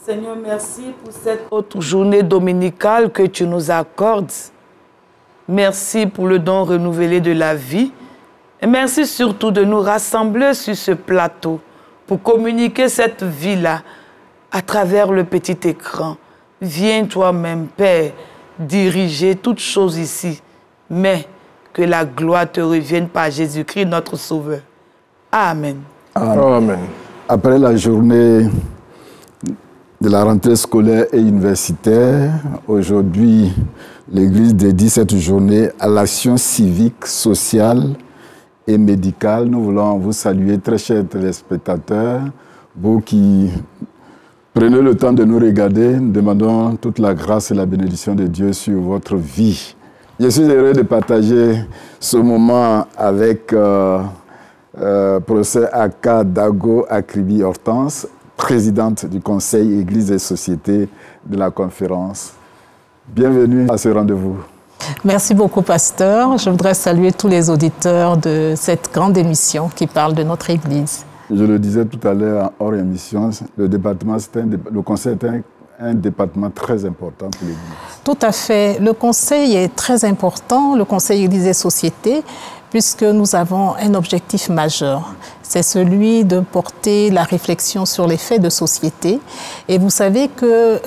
Seigneur, merci pour cette autre journée dominicale que tu nous accordes. Merci pour le don renouvelé de la vie. Et merci surtout de nous rassembler sur ce plateau pour communiquer cette vie-là à travers le petit écran. Viens toi-même, Père, diriger toutes choses ici. Mais que la gloire te revienne par Jésus-Christ, notre Sauveur. Amen. Amen. Après la journée de la rentrée scolaire et universitaire, aujourd'hui, l'Église dédie cette journée à l'action civique, sociale et médicale. Nous voulons vous saluer, très chers téléspectateurs, vous qui prenez le temps de nous regarder. Nous demandons toute la grâce et la bénédiction de Dieu sur votre vie. Je suis heureux de partager ce moment avec professeur Aka Dago Akribi Hortense, présidente du Conseil Église et Société de la conférence. Bienvenue à ce rendez-vous. Merci beaucoup, pasteur. Je voudrais saluer tous les auditeurs de cette grande émission qui parle de notre Église. Je le disais tout à l'heure hors émission, le Conseil est un département très important pour l'Église. Tout à fait. Le Conseil est très important, le Conseil Église et Société, puisque nous avons un objectif majeur. C'est celui de porter la réflexion sur les faits de société. Et vous savez que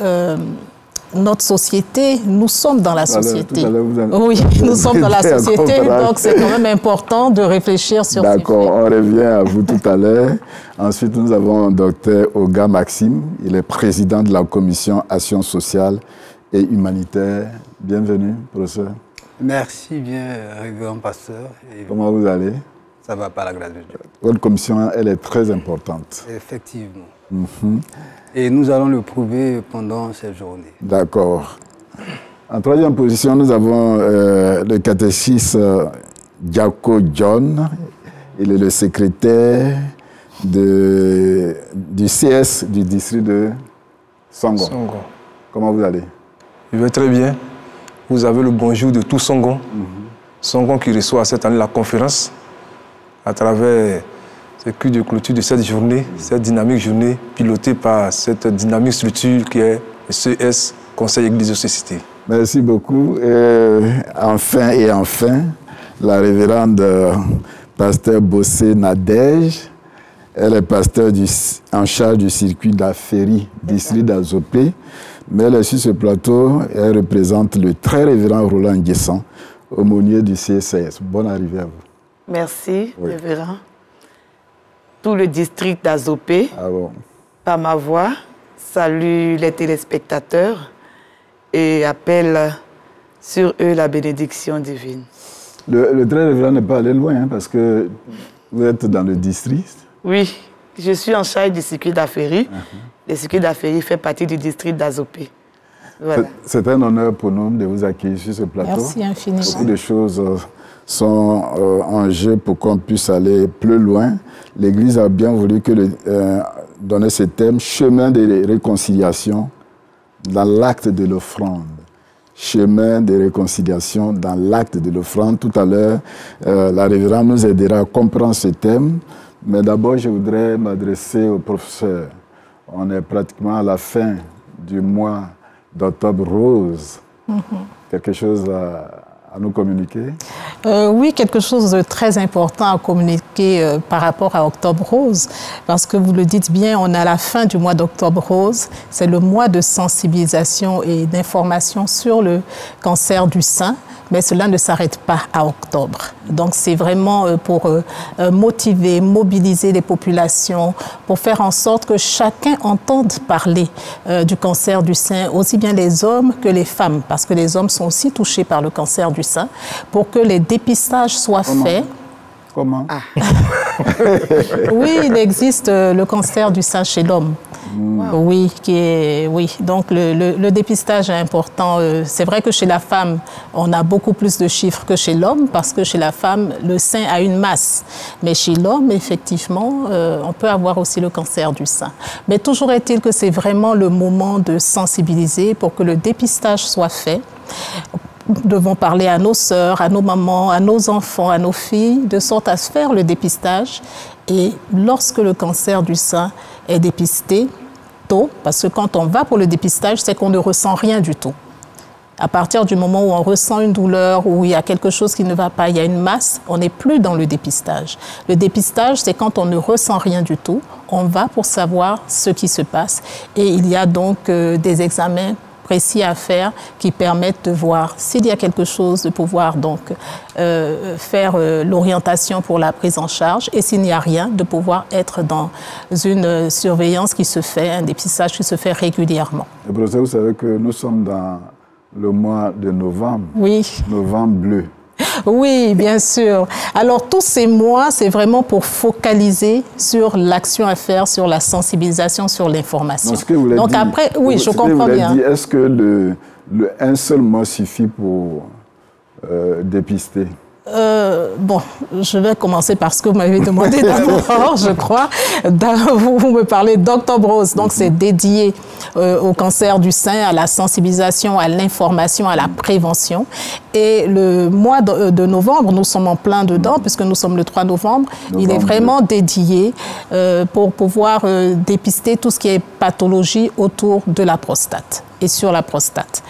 notre société, nous sommes dans la société. Oui, nous sommes dans la société, donc c'est quand même important de réfléchir sur ces faits. D'accord, on revient à vous tout à l'heure. Ensuite, nous avons Dr Oga Maxime, il est président de la commission Action sociale et humanitaire. Bienvenue, professeur. Merci bien, révérend pasteur. Et comment vous allez? Ça va par la grâce de Dieu. Votre commission, elle est très importante. Effectivement. Et nous allons le prouver pendant cette journée. D'accord. En troisième position, nous avons le catéchiste Diako John. Il est le secrétaire du CS du district de Songon. Comment vous allez? Je vais très bien. Vous avez le bonjour de tout Songon. Songon qui reçoit cette année la conférence à travers ce cul de clôture de cette journée, cette dynamique journée pilotée par cette dynamique structure qui est le CS, Conseil Église et Société. Merci beaucoup. Enfin, la révérende pasteur Bossé Nadège, elle est pasteur en charge du circuit d'Aféry, district d'Azopé. Mais elle est sur ce plateau et elle représente le très révérend Roland Guessan, aumônier du CCS. Bonne arrivée à vous. Merci, révérend. Tout le district d'Azopé, par ma voix, salue les téléspectateurs et appelle sur eux la bénédiction divine. Le très révérend n'est pas allé loin, hein, parce que vous êtes dans le district. Oui, je suis en charge du circuit d'Aféry. Le circuit d'Aféry fait partie du district d'Azopé. Voilà. C'est un honneur pour nous de vous accueillir sur ce plateau. Merci infiniment. Beaucoup de choses sont en jeu pour qu'on puisse aller plus loin. L'Église a bien voulu donner ce thème, chemin de réconciliation dans l'acte de l'offrande. Chemin de réconciliation dans l'acte de l'offrande. Tout à l'heure, la révérende nous aidera à comprendre ce thème. Mais d'abord, je voudrais m'adresser au professeur. On est pratiquement à la fin du mois d'Octobre Rose. Quelque chose à nous communiquer? Oui, quelque chose de très important à communiquer par rapport à Octobre Rose, parce que vous le dites bien, on est à la fin du mois d'Octobre Rose. C'est le mois de sensibilisation et d'information sur le cancer du sein, mais cela ne s'arrête pas à octobre. Donc c'est vraiment pour motiver, mobiliser les populations, pour faire en sorte que chacun entende parler du cancer du sein, aussi bien les hommes que les femmes, parce que les hommes sont aussi touchés par le cancer du sein, pour que les dépistages soient faits. Comment? Oui, il existe le cancer du sein chez l'homme. Oui, donc le dépistage est important. C'est vrai que chez la femme, on a beaucoup plus de chiffres que chez l'homme, parce que chez la femme, le sein a une masse. Mais chez l'homme, effectivement, on peut avoir aussi le cancer du sein. Mais toujours est-il que c'est vraiment le moment de sensibiliser pour que le dépistage soit fait. Nous devons parler à nos sœurs, à nos mamans, à nos enfants, à nos filles, de sorte à se faire le dépistage. Et lorsque le cancer du sein est dépisté, tôt, parce que quand on va pour le dépistage, c'est qu'on ne ressent rien du tout. À partir du moment où on ressent une douleur, où il y a quelque chose qui ne va pas, il y a une masse, on n'est plus dans le dépistage. Le dépistage, c'est quand on ne ressent rien du tout, on va pour savoir ce qui se passe. Et il y a donc des examens précis à faire qui permettent de voir s'il y a quelque chose, de pouvoir donc faire l'orientation pour la prise en charge, et s'il n'y a rien, de pouvoir être dans une surveillance qui se fait, un dépistage qui se fait régulièrement. Et professeur, vous savez que nous sommes dans le mois de novembre. Oui. Novembre bleu. Oui, bien sûr. Alors, tous ces mois, c'est vraiment pour focaliser sur l'action à faire, sur la sensibilisation, sur l'information. Donc, après, oui, je comprends bien. Est-ce que un seul mois suffit pour dépister? Bon, je vais commencer par ce que vous m'avez demandé d'abord, je crois. Vous me parlez d'Octobre Rose, donc c'est dédié au cancer du sein, à la sensibilisation, à l'information, à la prévention. Et le mois de novembre, nous sommes en plein dedans, puisque nous sommes le 3 novembre. Il est vraiment dédié pour pouvoir dépister tout ce qui est pathologie autour de la prostate et sur la prostate.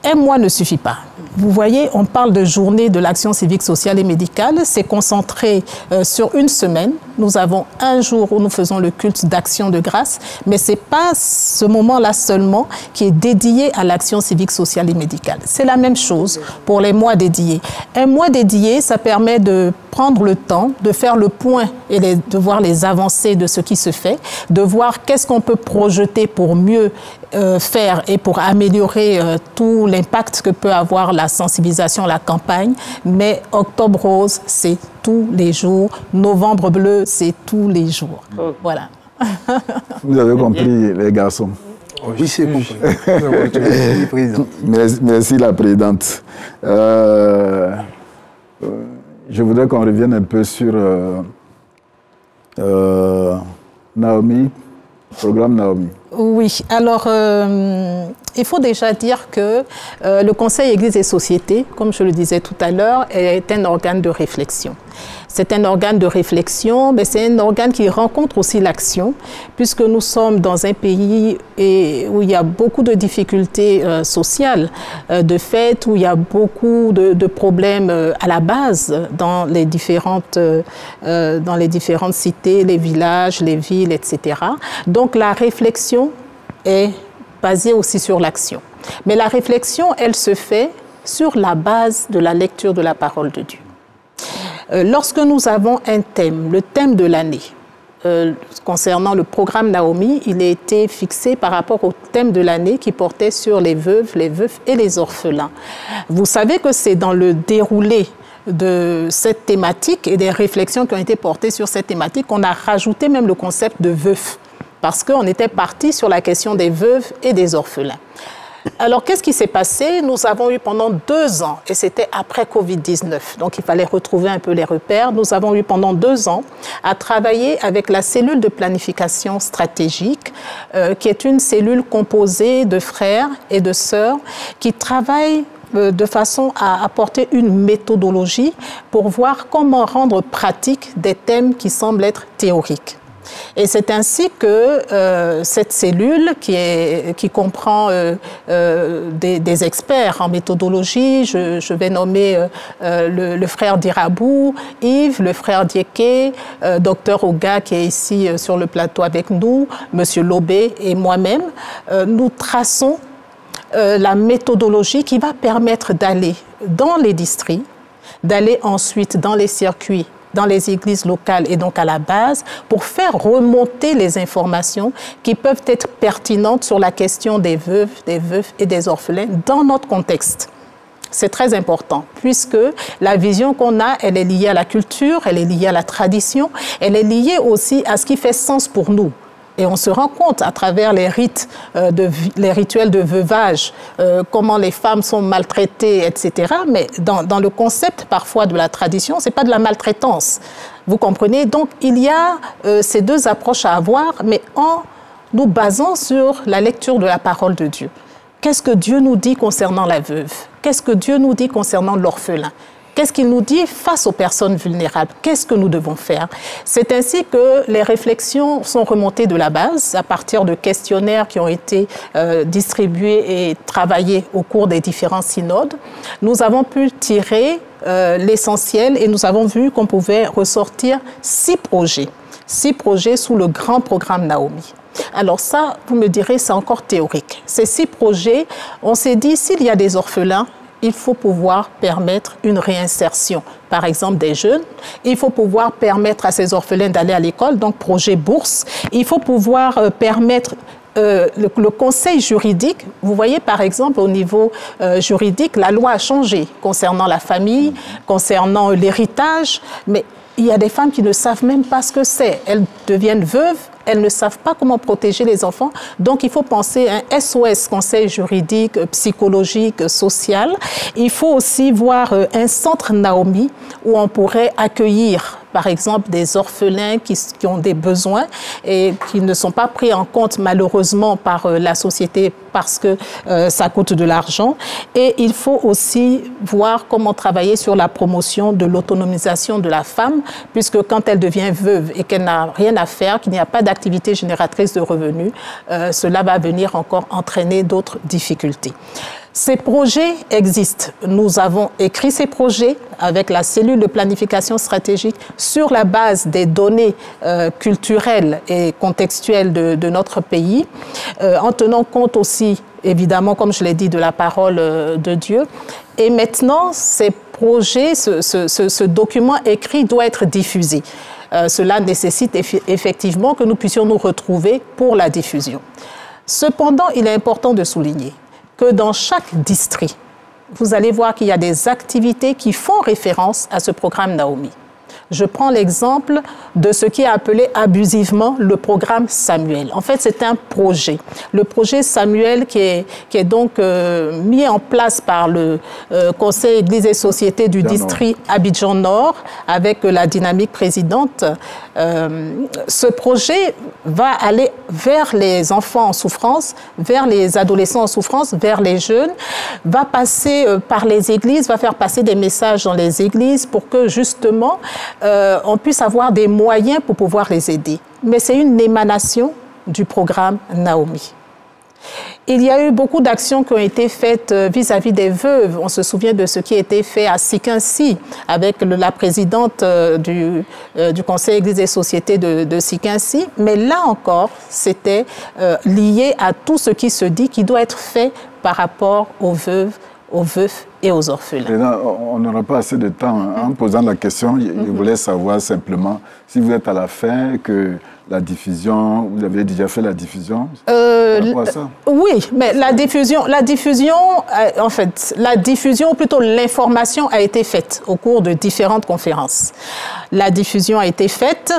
Un mois ne suffit pas. Vous voyez, on parle de journée de l'action civique, sociale et médicale. C'est concentré sur une semaine. Nous avons un jour où nous faisons le culte d'action de grâce, mais ce n'est pas ce moment-là seulement qui est dédié à l'action civique, sociale et médicale. C'est la même chose pour les mois dédiés. Un mois dédié, ça permet de prendre le temps, de faire le point et de voir les avancées de ce qui se fait, de voir qu'est-ce qu'on peut projeter pour mieux faire et pour améliorer tout l'impact que peut avoir la sensibilisation, la campagne. Mais Octobre Rose, c'est tous les jours. Novembre Bleu, c'est tous les jours. Voilà. Vous avez compris, les garçons? Oui, c'est compris. Merci, la présidente. Je voudrais qu'on revienne un peu sur Naomi, programme Naomi. Oui, alors il faut déjà dire que le Conseil Église et Société, comme je le disais tout à l'heure, est un organe de réflexion. C'est un organe de réflexion, mais c'est un organe qui rencontre aussi l'action, puisque nous sommes dans un pays où il y a beaucoup de difficultés sociales, de fait, où il y a beaucoup de problèmes à la base dans les différentes cités, les villages, les villes, etc. Donc la réflexion est basée aussi sur l'action. Mais la réflexion, elle se fait sur la base de la lecture de la parole de Dieu. Lorsque nous avons un thème, le thème de l'année, concernant le programme Naomi, il a été fixé par rapport au thème de l'année qui portait sur les veuves et les orphelins. Vous savez que c'est dans le déroulé de cette thématique et des réflexions qui ont été portées sur cette thématique qu'on a rajouté même le concept de veuf, parce qu'on était parti sur la question des veuves et des orphelins. Alors, qu'est-ce qui s'est passé? Nous avons eu pendant 2 ans, et c'était après Covid-19, donc il fallait retrouver un peu les repères. Nous avons eu pendant 2 ans à travailler avec la cellule de planification stratégique, qui est une cellule composée de frères et de sœurs qui travaillent de façon à apporter une méthodologie pour voir comment rendre pratique des thèmes qui semblent être théoriques. Et c'est ainsi que cette cellule qui comprend des experts en méthodologie, je vais nommer le frère Dirabou, Yves, le frère Dieke, Dr Oga qui est ici sur le plateau avec nous, Monsieur Lobé et moi-même, nous traçons la méthodologie qui va permettre d'aller dans les districts, d'aller ensuite dans les circuits, dans les églises locales et donc à la base, pour faire remonter les informations qui peuvent être pertinentes sur la question des veufs et des orphelins dans notre contexte. C'est très important, puisque la vision qu'on a, elle est liée à la culture, elle est liée à la tradition, elle est liée aussi à ce qui fait sens pour nous. Et on se rend compte à travers les rituels de veuvage, comment les femmes sont maltraitées, etc. Mais dans le concept parfois de la tradition, ce n'est pas de la maltraitance. Vous comprenez? Donc il y a ces deux approches à avoir, mais en nous basant sur la lecture de la parole de Dieu. Qu'est-ce que Dieu nous dit concernant la veuve? Qu'est-ce que Dieu nous dit concernant l'orphelin? Qu'est-ce qu'il nous dit face aux personnes vulnérables? Qu'est-ce que nous devons faire? C'est ainsi que les réflexions sont remontées de la base à partir de questionnaires qui ont été distribués et travaillés au cours des différents synodes. Nous avons pu tirer l'essentiel et nous avons vu qu'on pouvait ressortir 6 projets. 6 projets sous le grand programme Naomi. Alors ça, vous me direz, c'est encore théorique. Ces 6 projets, on s'est dit, s'il y a des orphelins, il faut pouvoir permettre une réinsertion, par exemple des jeunes. Il faut pouvoir permettre à ces orphelins d'aller à l'école, donc projet bourse. Il faut pouvoir permettre le conseil juridique. Vous voyez, par exemple, au niveau juridique, la loi a changé concernant la famille, concernant l'héritage, mais il y a des femmes qui ne savent même pas ce que c'est. Elles deviennent veuves, elles ne savent pas comment protéger les enfants. Donc, il faut penser à un SOS, conseil juridique, psychologique, social. Il faut aussi voir un centre Naomi où on pourrait accueillir, par exemple, des orphelins qui ont des besoins et qui ne sont pas pris en compte malheureusement par la société parce que ça coûte de l'argent. Et il faut aussi voir comment travailler sur la promotion de l'autonomisation de la femme, puisque quand elle devient veuve et qu'elle n'a rien à faire, qu'il n'y a pas d'activité génératrice de revenus, cela va venir encore entraîner d'autres difficultés. Ces projets existent. Nous avons écrit ces projets avec la cellule de planification stratégique sur la base des données culturelles et contextuelles de notre pays, en tenant compte aussi, évidemment, comme je l'ai dit, de la parole de Dieu. Et maintenant, ces projets, ce document écrit doit être diffusé. Cela nécessite effectivement que nous puissions nous retrouver pour la diffusion. Cependant, il est important de souligner que dans chaque district, vous allez voir qu'il y a des activités qui font référence à ce programme Naomi. Je prends l'exemple de ce qui est appelé abusivement le programme Samuel. En fait, c'est un projet. Le projet Samuel qui est donc mis en place par le Conseil Église et Société du district Abidjan Nord avec la dynamique présidente. Ce projet va aller vers les enfants en souffrance, vers les adolescents en souffrance, vers les jeunes, va passer par les églises, va faire passer des messages dans les églises pour que justement on puisse avoir des moyens pour pouvoir les aider. Mais c'est une émanation du programme Naomi. Il y a eu beaucoup d'actions qui ont été faites vis-à-vis des veuves. On se souvient de ce qui a été fait à Sikinsi avec la présidente du Conseil Église et Société de Sikinsi. Mais là encore, c'était lié à tout ce qui se dit qui doit être fait par rapport aux veuves et aux orphelins. Et là, on n'aura pas assez de temps. En posant la question, je voulais savoir simplement si vous êtes à la fin, que la diffusion, vous avez déjà fait la diffusion par rapport à ça? Oui, mais la diffusion, en fait, la diffusion, ou plutôt l'information a été faite au cours de différentes conférences. La diffusion a été faite,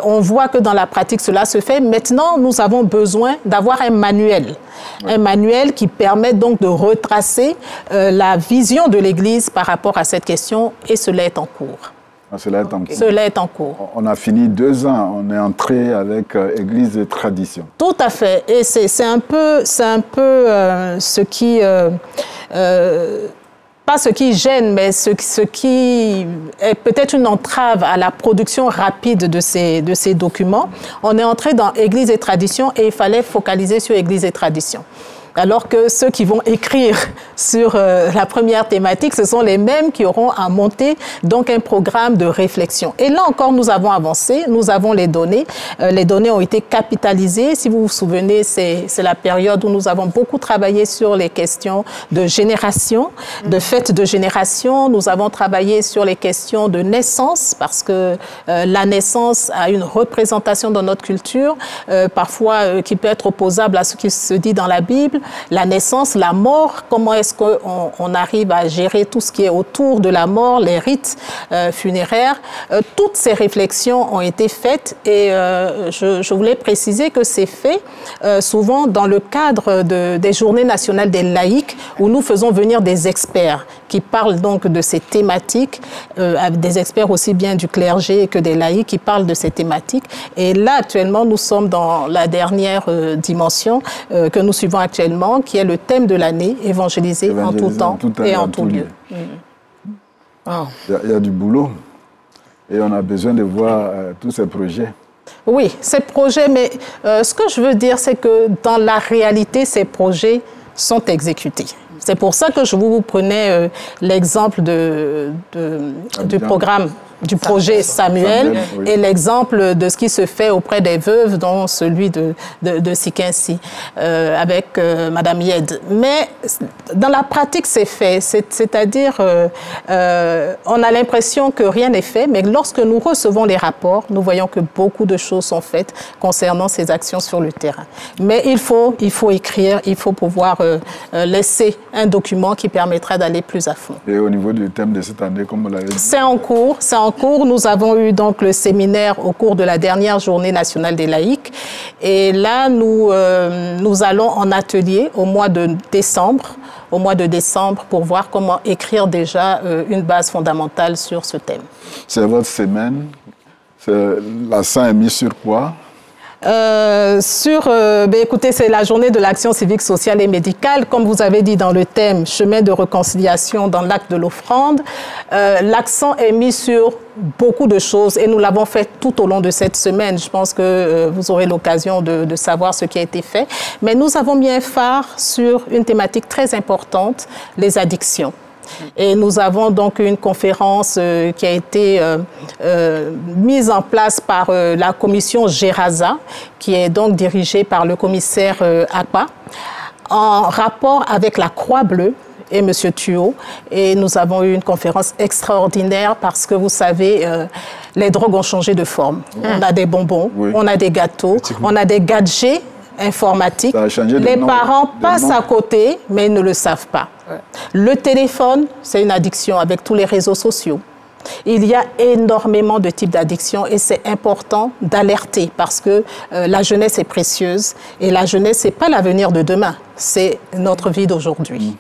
on voit que dans la pratique cela se fait. Maintenant, nous avons besoin d'avoir un manuel. Un manuel qui permet donc de retracer la vision de l'Église par rapport à cette question, et cela est en cours. Cela est en cours. Cela est en cours. On a fini 2 ans, on est entré avec Église et tradition. Tout à fait, et c'est un peu ce qui... pas ce qui gêne, mais ce qui est peut-être une entrave à la production rapide de ces documents. On est entré dans Église et tradition et il fallait focaliser sur Église et tradition. Alors que ceux qui vont écrire sur la première thématique, ce sont les mêmes qui auront à monter donc un programme de réflexion. Et là encore, nous avons avancé, nous avons les données. Les données ont été capitalisées. Si vous vous souvenez, c'est la période où nous avons beaucoup travaillé sur les questions de génération, de fête de génération. Nous avons travaillé sur les questions de naissance, parce que la naissance a une représentation dans notre culture, parfois qui peut être opposable à ce qui se dit dans la Bible. La naissance, la mort, comment est-ce qu'on arrive à gérer tout ce qui est autour de la mort, les rites funéraires. Toutes ces réflexions ont été faites et je voulais préciser que c'est fait souvent dans le cadre des Journées nationales des laïcs, où nous faisons venir des experts qui parlent donc de ces thématiques, des experts aussi bien du clergé que des laïcs qui parlent de ces thématiques. Et là, actuellement, nous sommes dans la dernière dimension que nous suivons actuellement, qui est le thème de l'année, évangéliser en tout temps et en tout lieu. Oh. Il y a du boulot et on a besoin de voir tous ces projets. Oui, ces projets, mais ce que je veux dire, c'est que dans la réalité, ces projets sont exécutés. C'est pour ça que je vous prenais l'exemple du programme, du projet Samuel oui. Et l'exemple de ce qui se fait auprès des veuves, dont celui de Sikinsi, avec Madame Yed. Mais dans la pratique, c'est fait. C'est-à-dire, on a l'impression que rien n'est fait, mais lorsque nous recevons les rapports, nous voyons que beaucoup de choses sont faites concernant ces actions sur le terrain. Mais il faut écrire, il faut pouvoir laisser un document qui permettra d'aller plus à fond. Et au niveau du thème de cette année, comme vous l'avez dit? C'est en cours, c'est en cours. Nous avons eu donc le séminaire au cours de la dernière journée nationale des laïcs. Et là, nous allons en atelier au mois de décembre, pour voir comment écrire déjà une base fondamentale sur ce thème. C'est votre semaine. L'accent est mis sur quoi? Écoutez, c'est la journée de l'action civique, sociale et médicale. Comme vous avez dit dans le thème, chemin de réconciliation dans l'acte de l'offrande. L'accent est mis sur beaucoup de choses et nous l'avons fait tout au long de cette semaine. Je pense que vous aurez l'occasion de savoir ce qui a été fait. Mais nous avons mis un phare sur une thématique très importante, les addictions. Et nous avons donc une conférence qui a été mise en place par la commission Geraza, qui est donc dirigée par le commissaire Akpa, en rapport avec la Croix-Bleue et M. Thuot. Et nous avons eu une conférence extraordinaire parce que, vous savez, les drogues ont changé de forme. On a des bonbons, oui. On a des gâteaux, on a des gadgets informatiques. Les parents passent à côté, mais ils ne le savent pas. Ouais. Le téléphone, c'est une addiction avec tous les réseaux sociaux. Il y a énormément de types d'addictions et c'est important d'alerter parce que la jeunesse est précieuse et la jeunesse, ce n'est pas l'avenir de demain, c'est notre vie d'aujourd'hui.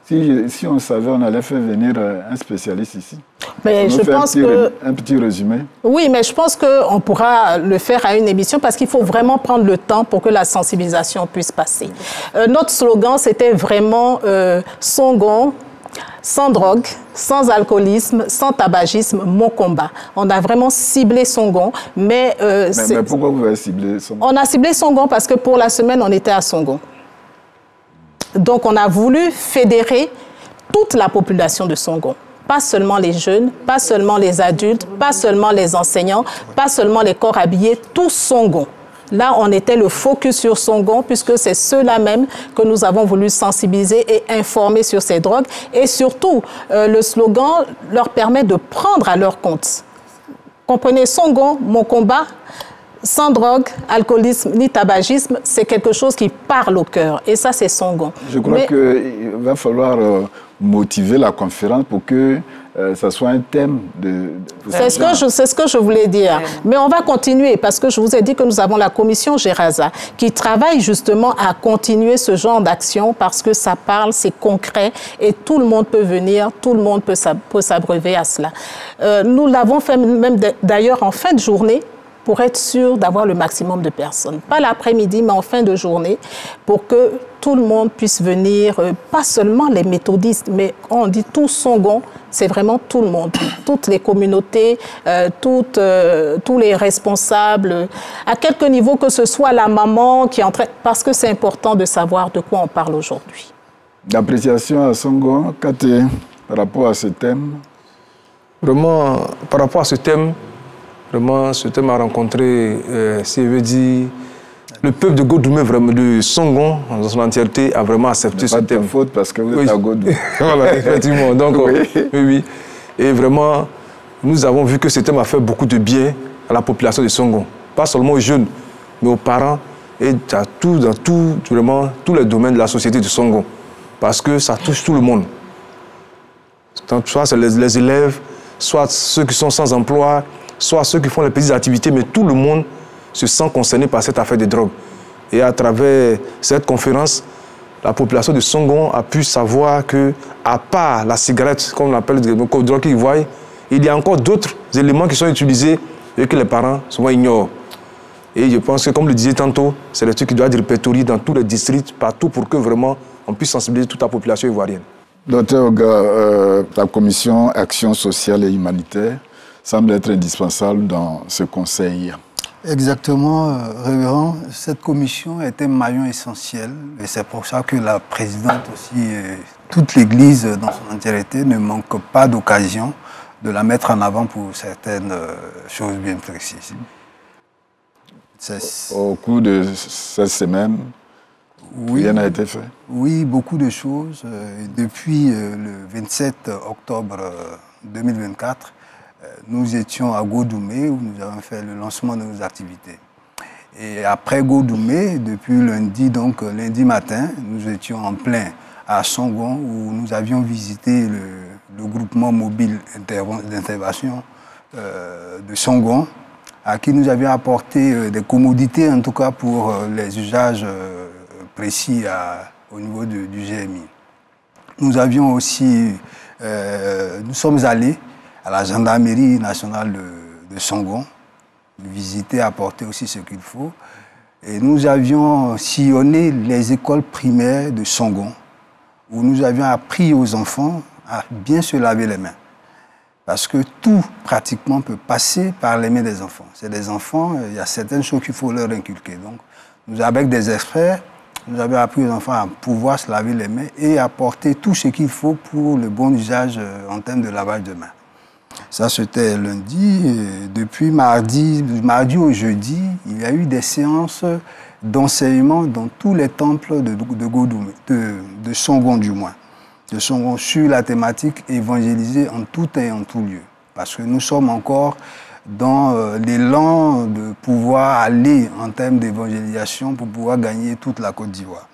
Si on savait, on allait faire venir un spécialiste ici. Mais je pense un petit résumé. Oui, mais je pense qu'on pourra le faire à une émission parce qu'il faut vraiment prendre le temps pour que la sensibilisation puisse passer. Notre slogan, c'était vraiment Songon, sans drogue, sans alcoolisme, sans tabagisme, mon combat. On a vraiment ciblé Songon, mais pourquoi vous avez ciblé Songon? On a ciblé Songon parce que pour la semaine, on était à Songon. Donc, on a voulu fédérer toute la population de Songon. Pas seulement les jeunes, pas seulement les adultes, pas seulement les enseignants, pas seulement les corps habillés, tout Songon. Là, on était le focus sur Songon, puisque c'est ceux-là même que nous avons voulu sensibiliser et informer sur ces drogues. Et surtout, le slogan leur permet de prendre à leur compte. Comprenez, Songon, mon combat, sans drogue, alcoolisme ni tabagisme, c'est quelque chose qui parle au cœur. Et ça, c'est Songon. Je crois qu'il va falloir motiver la conférence pour que ça soit un thème c'est ce que je voulais dire. Mais on va continuer parce que je vous ai dit que nous avons la commission Geraza qui travaille justement à continuer ce genre d'action parce que ça parle, c'est concret et tout le monde peut venir, tout le monde peut s'abreuver à cela. Nous l'avons fait même d'ailleurs en fin de journée pour être sûr d'avoir le maximum de personnes. Pas l'après-midi, mais en fin de journée, pour que tout le monde puisse venir, pas seulement les méthodistes, mais on dit tout Songon, c'est vraiment tout le monde, toutes les communautés, tous les responsables, à quelque niveau que ce soit la maman qui est en train... Parce que c'est important de savoir de quoi on parle aujourd'hui. L'appréciation à Songon, Katé, par rapport à ce thème? Vraiment, par rapport à ce thème, vraiment, ce thème a rencontré, si je veux dire, le peuple de Godoumé, vraiment, de Songon, dans son entièreté, a vraiment accepté ce thème. C'est pas ta faute parce que vous êtes à Godoumé. Voilà, effectivement. Donc, oui. Et vraiment, nous avons vu que ce thème a fait beaucoup de bien à la population de Songon. Pas seulement aux jeunes, mais aux parents et dans vraiment, tous les domaines de la société de Songon. Parce que ça touche tout le monde. Soit c'est les élèves, soit ceux qui sont sans emploi, soit ceux qui font les petites activités, mais tout le monde se sent concerné par cette affaire de drogue. Et à travers cette conférence, la population de Songon a pu savoir que, à part la cigarette, comme on l'appelle, comme drogue qu'ils voient, il y a encore d'autres éléments qui sont utilisés et que les parents souvent ignorent. Et je pense que, comme le disait tantôt, c'est le truc qui doit être répertorié dans tous les districts, partout, pour que vraiment on puisse sensibiliser toute la population ivoirienne. Docteur Oga, la commission Action sociale et humanitaire semble être indispensable dans ce conseil. Exactement, révérend. Cette commission est un maillon essentiel et c'est pour ça que la présidente aussi, toute l'Église dans son entièreté ne manque pas d'occasion de la mettre en avant pour certaines choses bien précises. Au cours de cette semaine, rien n'a été fait? Oui, beaucoup de choses. Depuis le 27 octobre 2024, nous étions à Godoumé où nous avons fait le lancement de nos activités. Et après Godoumé, depuis lundi, donc lundi matin, nous étions en plein à Songon où nous avions visité le groupement mobile d'intervention de Songon, à qui nous avions apporté des commodités, en tout cas pour les usages précis au niveau du GMI. Nous avions aussi, nous sommes allés à la gendarmerie nationale de Songon, visiter, apporter aussi ce qu'il faut. Et nous avions sillonné les écoles primaires de Songon, où nous avions appris aux enfants à bien se laver les mains. Parce que tout, pratiquement, peut passer par les mains des enfants. C'est des enfants, il y a certaines choses qu'il faut leur inculquer. Donc, nous, avec des experts, nous avons appris aux enfants à pouvoir se laver les mains et apporter tout ce qu'il faut pour le bon usage en termes de lavage de mains. Ça, c'était lundi. Et depuis mardi au jeudi, il y a eu des séances d'enseignement dans tous les temples de Godoumé, de Songon du moins. De Songon sur la thématique évangélisée en tout et en tout lieu. Parce que nous sommes encore dans l'élan de pouvoir aller en termes d'évangélisation pour pouvoir gagner toute la Côte d'Ivoire.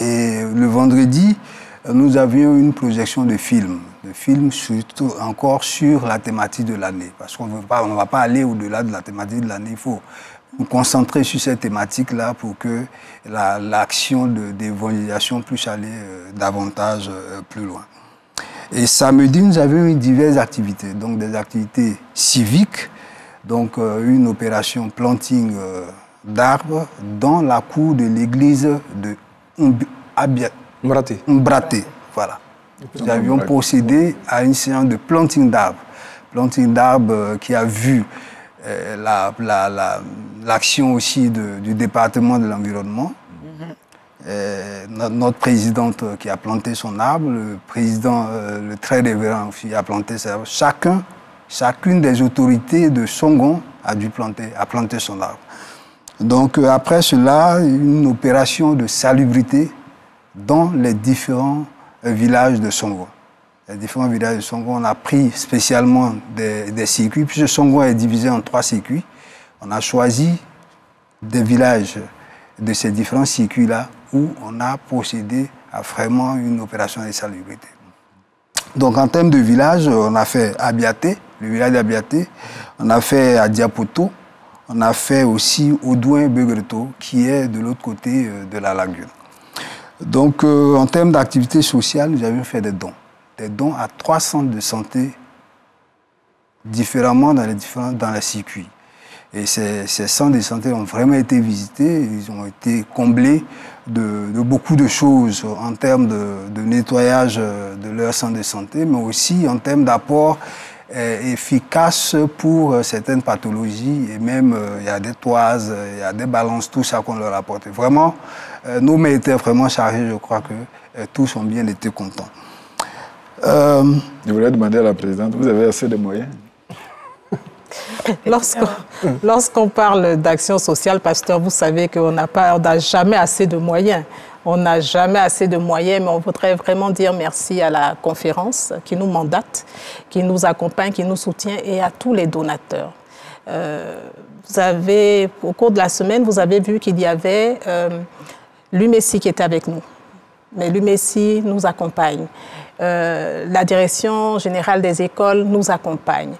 Et le vendredi, nous avions une projection de films surtout encore sur la thématique de l'année. Parce qu'on ne va pas aller au-delà de la thématique de l'année. Il faut nous concentrer sur cette thématique-là pour que l'action d'évangélisation puisse aller davantage plus loin. Et samedi, nous avions eu diverses activités, donc des activités civiques, donc une opération planting d'arbres dans la cour de l'église de Mbraté. Voilà. Nous avions procédé à une séance de planting d'arbres qui a vu l'action aussi du département de l'environnement. Notre présidente qui a planté son arbre, le président, le très révérend aussi a planté son arbre. Chacune des autorités de Songon a planté son arbre. Donc après cela, une opération de salubrité dans les différents villages de Songon. Les différents villages de Songon, on a pris spécialement des circuits, puisque Songon est divisé en 3 circuits. On a choisi des villages de ces différents circuits-là où on a procédé à vraiment une opération de salubrité. Donc en termes de village, on a fait Abiaté, le village d'Abiaté, on a fait Adiapoto, on a fait aussi Audouin-Begreto, qui est de l'autre côté de la lagune. Donc en termes d'activité sociale, nous avions fait des dons à 3 centres de santé différemment dans les circuits. Et ces centres de santé ont vraiment été visités, ils ont été comblés de beaucoup de choses en termes de nettoyage de leur centre de santé, mais aussi en termes d'apport efficace pour certaines pathologies. Et même, il y a des toises, il y a des balances, tout ça qu'on leur a apporté. Vraiment, nos mains étaient vraiment chargés, je crois que tous ont bien été contents. Je voulais demander à la présidente, vous avez assez de moyens? Lorsqu'on parle d'action sociale, pasteur, vous savez qu'on n'a jamais assez de moyens. On n'a jamais assez de moyens, mais on voudrait vraiment dire merci à la conférence qui nous mandate, qui nous accompagne, qui nous soutient et à tous les donateurs. Vous avez, au cours de la semaine, vous avez vu qu'il y avait l'UMESI qui était avec nous. Mais l'UMESI nous accompagne. La direction générale des écoles nous accompagne.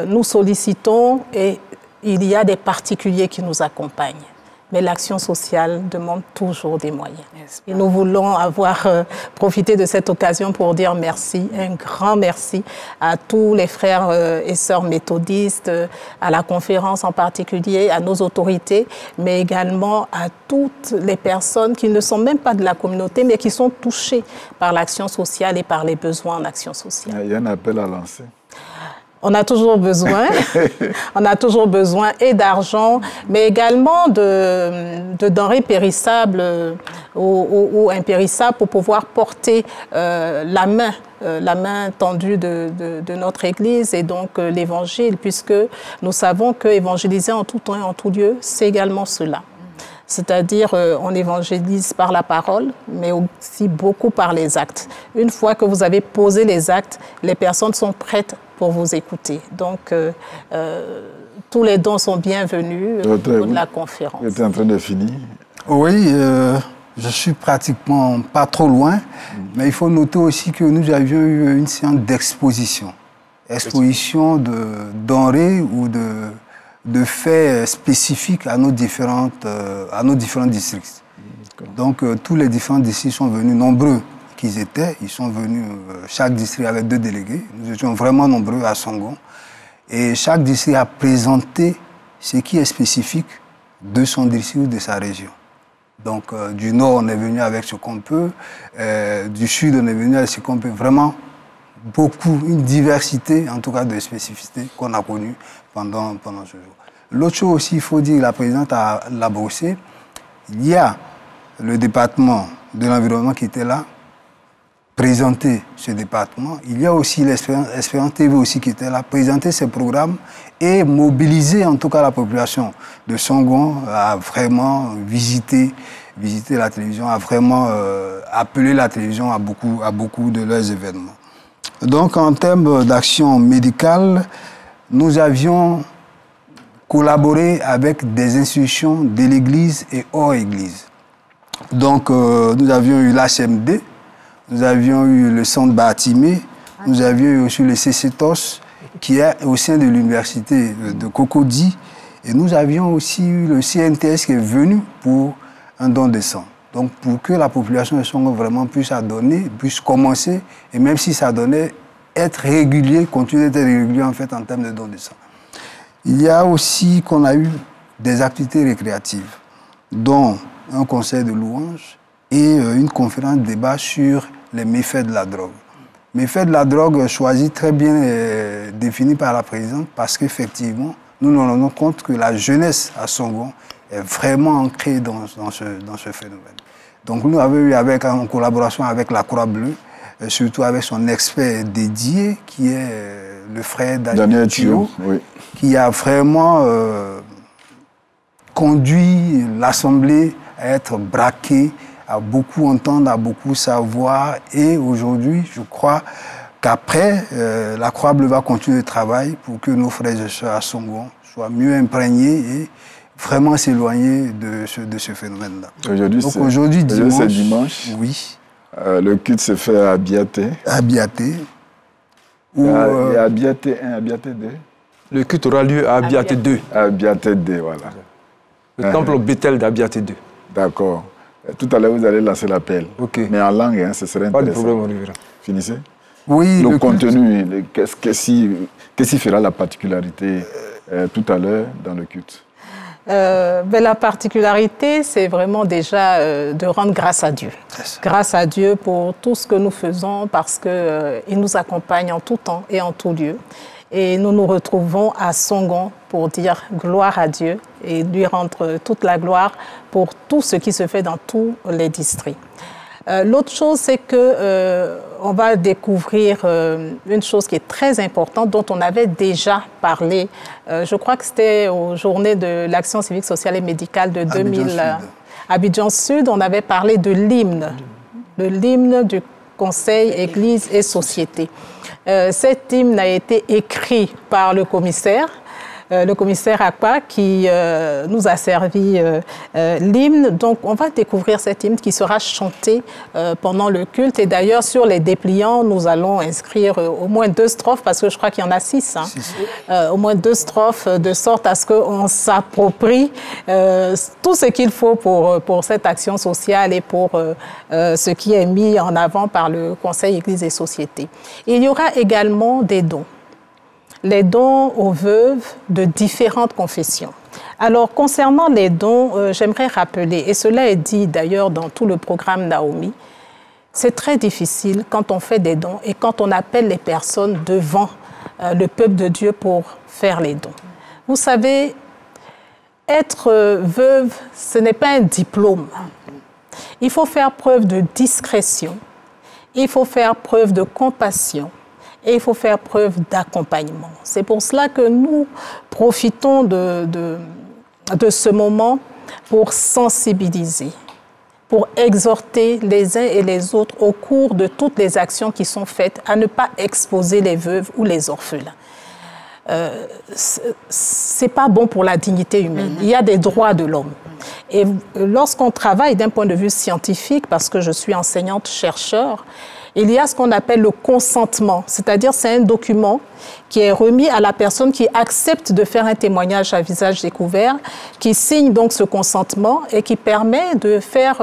Nous sollicitons et il y a des particuliers qui nous accompagnent. Mais l'action sociale demande toujours des moyens. Et nous voulons avoir profité de cette occasion pour dire merci, un grand merci à tous les frères et sœurs méthodistes, à la conférence en particulier, à nos autorités, mais également à toutes les personnes qui ne sont même pas de la communauté, mais qui sont touchées par l'action sociale et par les besoins en action sociale. Il y a un appel à lancer. On a toujours besoin, et d'argent, mais également de denrées périssables ou impérissables pour pouvoir porter la main tendue de notre Église et donc l'Évangile, puisque nous savons que évangéliser en tout temps et en tout lieu, c'est également cela. C'est-à-dire, on évangélise par la parole, mais aussi beaucoup par les actes. Une fois que vous avez posé les actes, les personnes sont prêtes pour vous écouter. Donc, tous les dons sont bienvenus au cours de la conférence. Vous êtes en train de finir? Oui, je suis pratiquement pas trop loin, mais il faut noter aussi que nous avions eu une séance d'exposition. Exposition de denrées ou de faits spécifiques à nos différents districts. Donc, tous les différents districts sont venus, nombreux qu'ils étaient. Ils sont venus, chaque district avait 2 délégués. Nous étions vraiment nombreux à Songon. Et chaque district a présenté ce qui est spécifique de son district ou de sa région. Donc, du nord, on est venu avec ce qu'on peut. Du sud, on est venu avec ce qu'on peut. Vraiment, beaucoup, une diversité, en tout cas, de spécificités qu'on a connues pendant ce jour. L'autre chose aussi, il faut dire, la présidente l'a brossé, il y a le département de l'environnement qui était là, présenter ce département. Il y a aussi l'Espérance TV aussi qui était là, présenter ces programmes et mobiliser en tout cas la population de Songon à vraiment visiter la télévision, à vraiment appeler la télévision à beaucoup de leurs événements. Donc en termes d'action médicale, nous avions collaboré avec des institutions de l'Église et hors Église. Donc nous avions eu l'HMD, nous avions eu le centre Bartimée, nous avions eu aussi le CCTOS qui est au sein de l'université de Cocody et nous avions aussi eu le CNTS qui est venu pour un don de sang. Donc pour que la population de Songon vraiment puisse donner, puisse commencer et même si ça donnait, être régulier, continuer d'être régulier en fait en termes de don de sang. Il y a aussi qu'on a eu des activités récréatives, dont un concert de louanges et une conférence de débat sur les méfaits de la drogue. Méfaits de la drogue choisis très bien définis par la présidente parce qu'effectivement, nous nous rendons compte que la jeunesse à Songon est vraiment ancrée dans ce phénomène. Donc nous avons eu en collaboration avec la Croix-Bleue, surtout avec son expert dédié qui est le frère Daniel Thio, oui, qui a vraiment conduit l'Assemblée à être braquée, à beaucoup entendre, à beaucoup savoir. Et aujourd'hui, je crois qu'après, la Croix-Bleue va continuer le travail pour que nos frères et sœurs à Songon soient mieux imprégnés et vraiment s'éloigner de ce phénomène-là. Aujourd'hui, dimanche, oui. Le culte se fait à Biaté. À Biaté. Il y a Abiaté 1, Abiaté 2. Le culte aura lieu à Abiaté 2. À Abiaté 2, voilà. Le temple Bethel d'Abiaté 2. D'accord. Tout à l'heure, vous allez lancer l'appel. Ok. Mais en langue, hein, ce serait intéressant. Pas de problème, on y verra. Finissez. Oui. Le contenu, qu'est-ce qui fera la particularité tout à l'heure dans le culte? La particularité, c'est vraiment déjà de rendre grâce à Dieu. Grâce à Dieu pour tout ce que nous faisons parce qu'il nous accompagne en tout temps et en tout lieu. Et nous nous retrouvons à Songon pour dire gloire à Dieu et lui rendre toute la gloire pour tout ce qui se fait dans tous les districts. L'autre chose, c'est qu'on va découvrir une chose qui est très importante, dont on avait déjà parlé. Je crois que c'était aux Journées de l'Action civique, sociale et médicale de 2000. Abidjan Sud, on avait parlé de l'hymne du Conseil, Église et Société. Cet hymne a été écrit par le commissaire, le commissaire Akpa qui nous a servi l'hymne. Donc, on va découvrir cet hymne qui sera chanté pendant le culte. Et d'ailleurs, sur les dépliants, nous allons inscrire au moins 2 strophes, parce que je crois qu'il y en a 6. Hein. Au moins 2 strophes, de sorte à ce qu'on s'approprie tout ce qu'il faut pour cette action sociale et pour ce qui est mis en avant par le Conseil Église et Société. Il y aura également des dons. Les dons aux veuves de différentes confessions. Alors, concernant les dons, j'aimerais rappeler, et cela est dit d'ailleurs dans tout le programme Naomi, c'est très difficile quand on fait des dons et quand on appelle les personnes devant le peuple de Dieu pour faire les dons. Vous savez, être veuve, ce n'est pas un diplôme. Il faut faire preuve de discrétion, il faut faire preuve de compassion, et il faut faire preuve d'accompagnement. C'est pour cela que nous profitons de ce moment pour sensibiliser, pour exhorter les uns et les autres au cours de toutes les actions qui sont faites à ne pas exposer les veuves ou les orphelins. C'est pas bon pour la dignité humaine. Il y a des droits de l'homme. Et lorsqu'on travaille d'un point de vue scientifique, parce que je suis enseignante-chercheur, il y a ce qu'on appelle le consentement, c'est-à-dire c'est un document qui est remis à la personne qui accepte de faire un témoignage à visage découvert, qui signe donc ce consentement et qui permet de faire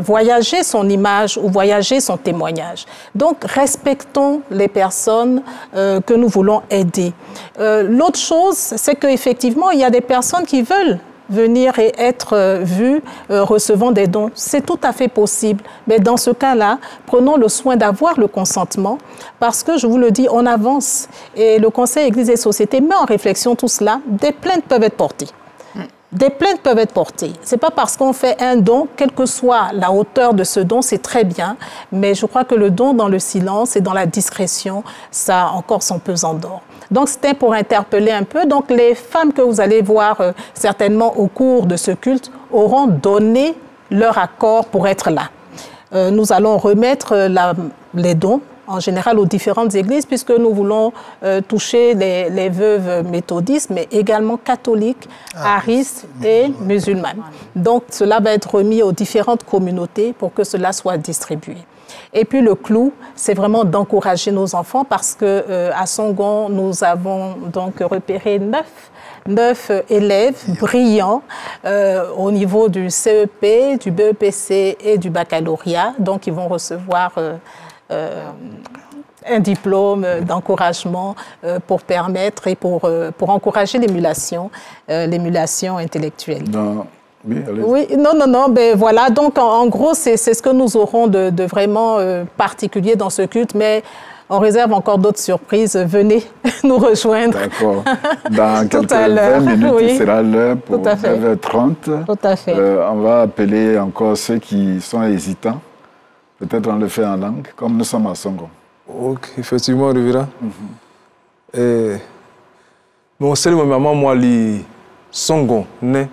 voyager son image ou voyager son témoignage. Donc, respectons les personnes que nous voulons aider. L'autre chose, c'est qu'effectivement, il y a des personnes qui veulent venir et être vus recevant des dons. C'est tout à fait possible. Mais dans ce cas-là, prenons le soin d'avoir le consentement parce que, je vous le dis, on avance. Et le Conseil Église et Société met en réflexion tout cela. Des plaintes peuvent être portées. Des plaintes peuvent être portées. Ce n'est pas parce qu'on fait un don, quelle que soit la hauteur de ce don, c'est très bien. Mais je crois que le don dans le silence et dans la discrétion, ça a encore son pesant d'or. Donc, c'était pour interpeller un peu. Donc, les femmes que vous allez voir certainement au cours de ce culte auront donné leur accord pour être là. Nous allons remettre les dons, en général aux différentes églises, puisque nous voulons toucher les veuves méthodistes, mais également catholiques, aristes et musulmanes. Donc, cela va être remis aux différentes communautés pour que cela soit distribué. Et puis le clou, c'est vraiment d'encourager nos enfants parce qu'à Songon, nous avons donc repéré 9 élèves brillants au niveau du CEP, du BEPC et du baccalauréat. Donc, ils vont recevoir un diplôme d'encouragement pour permettre et pour encourager l'émulation intellectuelle. Oui, non, ben voilà, donc en gros, c'est ce que nous aurons de vraiment particulier dans ce culte, mais on réserve encore d'autres surprises. Venez nous rejoindre. D'accord. Dans quelques 20 minutes, oui. Il sera l'heure pour 9h30. Tout à fait. On va appeler encore ceux qui sont hésitants. Peut-être on le fait en langue, comme nous sommes à Songon. Ok, effectivement, Rivera. Mon seul maman, moi, li Songon, né.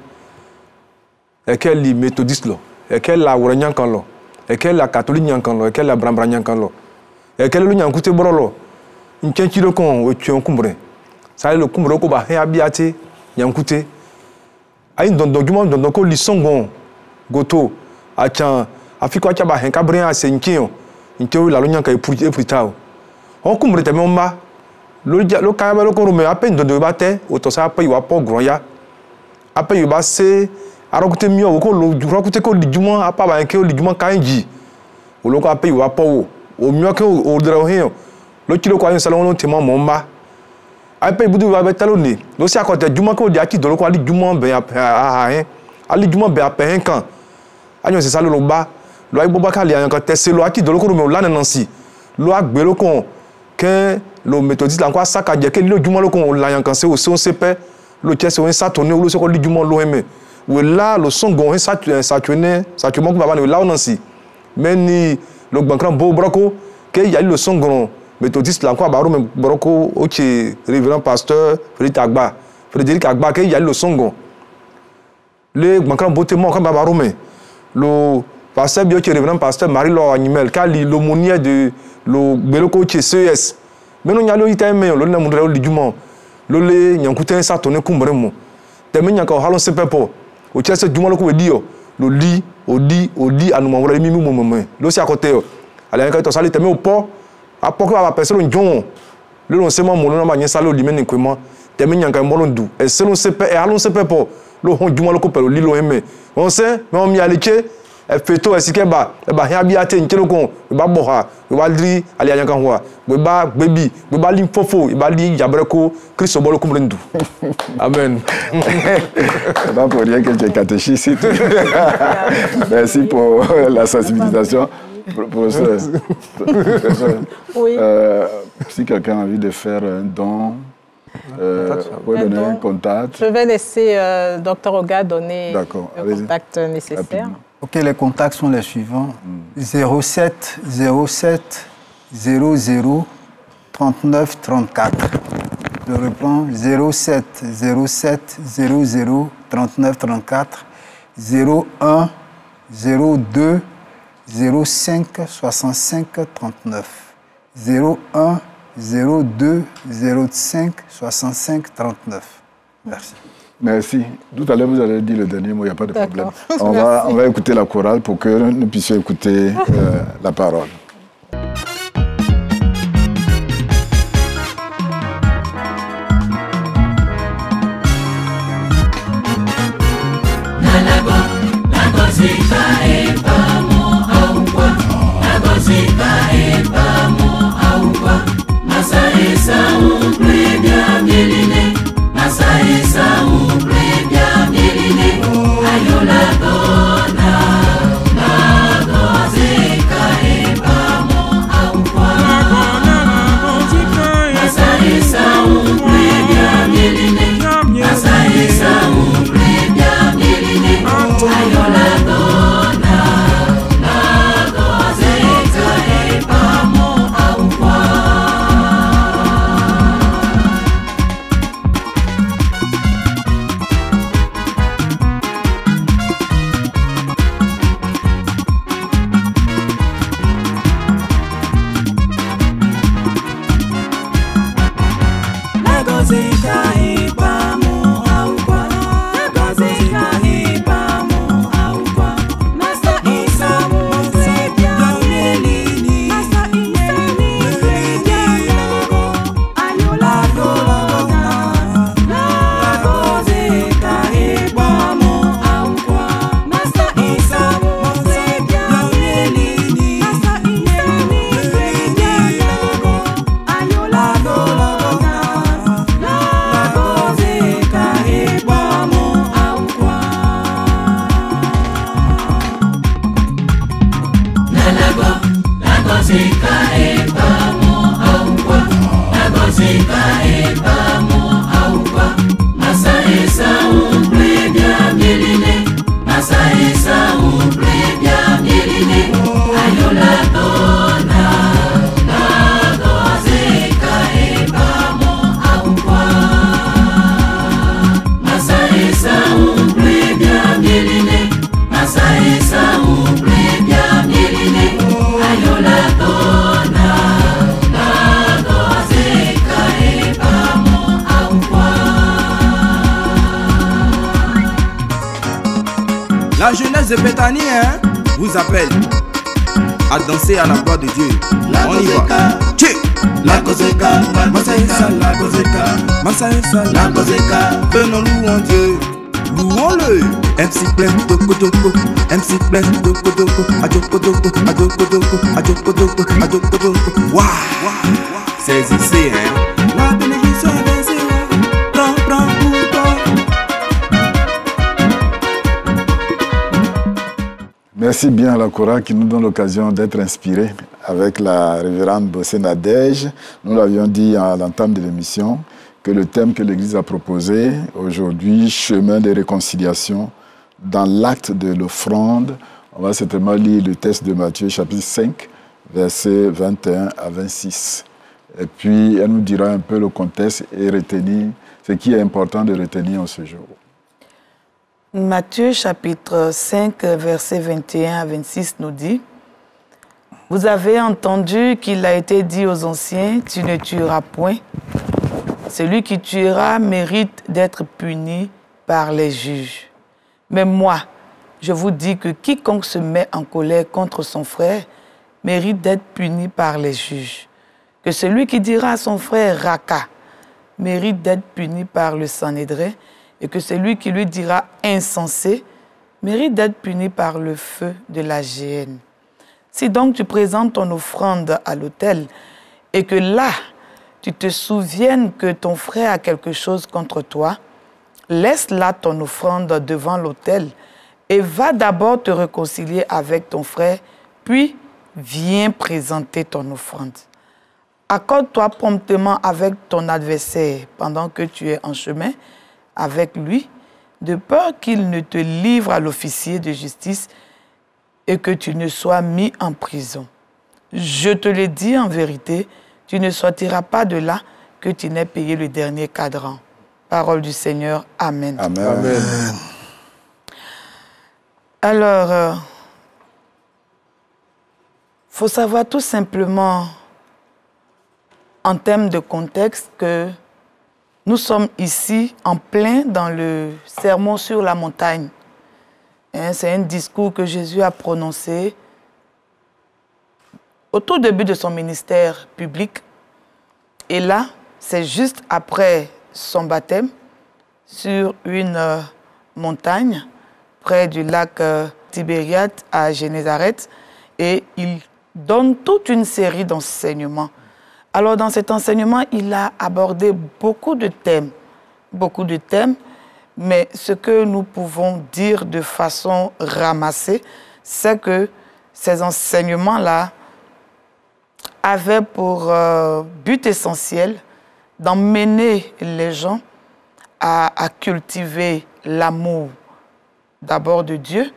Et quelle li méthodiste là, et quelle la ouranyankan là, et quelle la catholique nyankan là, et quelle la brambranyankan là, et quelle le nyankute brolo, une tienchiro kon, ou tu kumbre. Ça le kumbre ko ba he abiate, nyankute. Aïe don ko li Songon, goto, achan, afiko acha ba he kabrin a senkio, inke la lo nyanka e pritao. On kumbre te momba, lo kaya ba lo ko rume apen don ba te, o to sa pa iwa po groya. Apen yo ba se arakote mi o ko lo rakote ko lijuma apa ba nke o lijuma kanji o lo ko ape wa po o mi o ke o dra o hen lo kilo ko ayin salon no te mo mba ape budu ba betalo ni lo si akote juma ko di aki do lo ko ali juma be hen ali juma be ape hen kan anyo se salo lo ba lo ai boba ka li ayan kan tese lo aki do lo ko me o la nansi lo agbe lo ko ke lo méthodiste la ko saka je ke lo juma lo ko la ayan kan se o se pe lo che se o sa toni o lo se ko li juma lo hen me où là le Songon est saturé mon va là on ainsi mais ni le bankran beau broco que il y a le Songon méthodiste là quoi baro mais broco ok révérend pasteur Frédéric Agba que il y a le Songon le bankran beau témoin comme baro mais le pasteur bio qui révérend pasteur Marie-Laure Animel kali l'aumônier de le beloko qui CES mais non y a le item mais le na mundre le jument lole nyankuten sa tone kumbremo teme nyaka halon sepepo o chese dumalo ko dio lo li odi anuma wala mi mumome lo si akoteo ala nka to sali teme opo apoko ba personne njon le non sema mo no ma nyen sali o limeni kwema teme nyaka mbolo ndu e selon sepe e halon sepepo lo hon dumalo ko pelo lilo eme on se me on mi alike e feto e sikeba e ba hia bi ate nkelo kon e ba boha e ba dri ali anyanka ho we ba gbebi we ba lim fofo e ba li jabreko Christ bolo kumrendu amen. C'est pas pour rien que tu es catéchiste. Merci pour la sensibilisation. Professeur, Oui. Si quelqu'un a envie de faire un don, vous pouvez donner un contact. Je vais laisser Dr Oga donner le contact nécessaire. Rapidement. Ok, les contacts sont les suivants. 07 07 00 39 34. Je reprends 07 07 00 39 34 01 02 05 65 39 01 02 05 65 39. Merci. Merci. Tout à l'heure, vous avez dit le dernier mot, il n'y a pas de problème. On Merci. va écouter la chorale pour que nous puissions écouter la parole. La jeunesse de Béthanie vous appelle à danser à la gloire de Dieu. On y va. Tché. La Gozeka, Masaïsa, la Gozeka, Masaïsa, la Gozeka. Venons louons Dieu, louons-le. MC plein de Kodoko, MC plein de Kodoko, Adjokodoko, Adjokodoko, Adjokodoko, Adjokodoko. Waouh, saisissez, la bénédiction est versée. Prends pour toi. Merci bien à la chorale qui nous donne l'occasion d'être inspirés avec la révérende Bossé Nadège. Nous l'avions dit à l'entame de l'émission que le thème que l'Église a proposé aujourd'hui, chemin de réconciliation, dans l'acte de l'offrande, on va certainement lire le texte de Matthieu chapitre 5, versets 21 à 26. Et puis elle nous dira un peu le contexte et retenir ce qui est important de retenir en ce jour. Matthieu chapitre 5, versets 21 à 26 nous dit: Vous avez entendu qu'il a été dit aux anciens, tu ne tueras point. Celui qui tuera mérite d'être puni par les juges. Mais moi, je vous dis que quiconque se met en colère contre son frère mérite d'être puni par les juges. Que celui qui dira à son frère Raka mérite d'être puni par le Sanhédrin et que celui qui lui dira insensé mérite d'être puni par le feu de la géhenne. Si donc tu présentes ton offrande à l'autel et que là, tu te souviennes que ton frère a quelque chose contre toi, laisse là ton offrande devant l'autel et va d'abord te réconcilier avec ton frère, puis viens présenter ton offrande. Accorde-toi promptement avec ton adversaire pendant que tu es en chemin avec lui, de peur qu'il ne te livre à l'officier de justice et que tu ne sois mis en prison. Je te le dis en vérité, tu ne sortiras pas de là que tu n'aies payé le dernier cadran. Parole du Seigneur. Amen. Amen. Amen. Alors, faut savoir tout simplement, en termes de contexte, que nous sommes ici en plein dans le sermon sur la montagne. C'est un discours que Jésus a prononcé au tout début de son ministère public. Et là, c'est juste après son baptême sur une montagne près du lac Tibériade à Génézareth. Et il donne toute une série d'enseignements. Alors, dans cet enseignement, il a abordé beaucoup de thèmes, mais ce que nous pouvons dire de façon ramassée, c'est que ces enseignements-là avaient pour but essentiel d'emmener les gens à cultiver l'amour, d'abord de Dieu,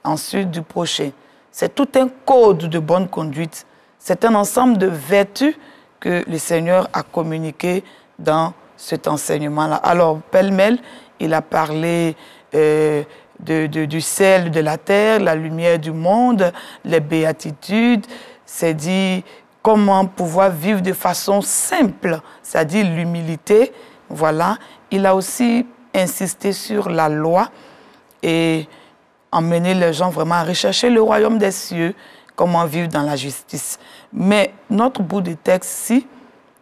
ensuite du prochain. C'est tout un code de bonne conduite. C'est un ensemble de vertus que le Seigneur a communiqué dans cet enseignement-là. Alors, pêle-mêle, il a parlé du sel de la terre, la lumière du monde, les béatitudes. C'est dit comment pouvoir vivre de façon simple, c'est-à-dire l'humilité. Voilà. Il a aussi insisté sur la loi et emmener les gens vraiment à rechercher le royaume des cieux, comment vivre dans la justice. Mais notre bout de texte-ci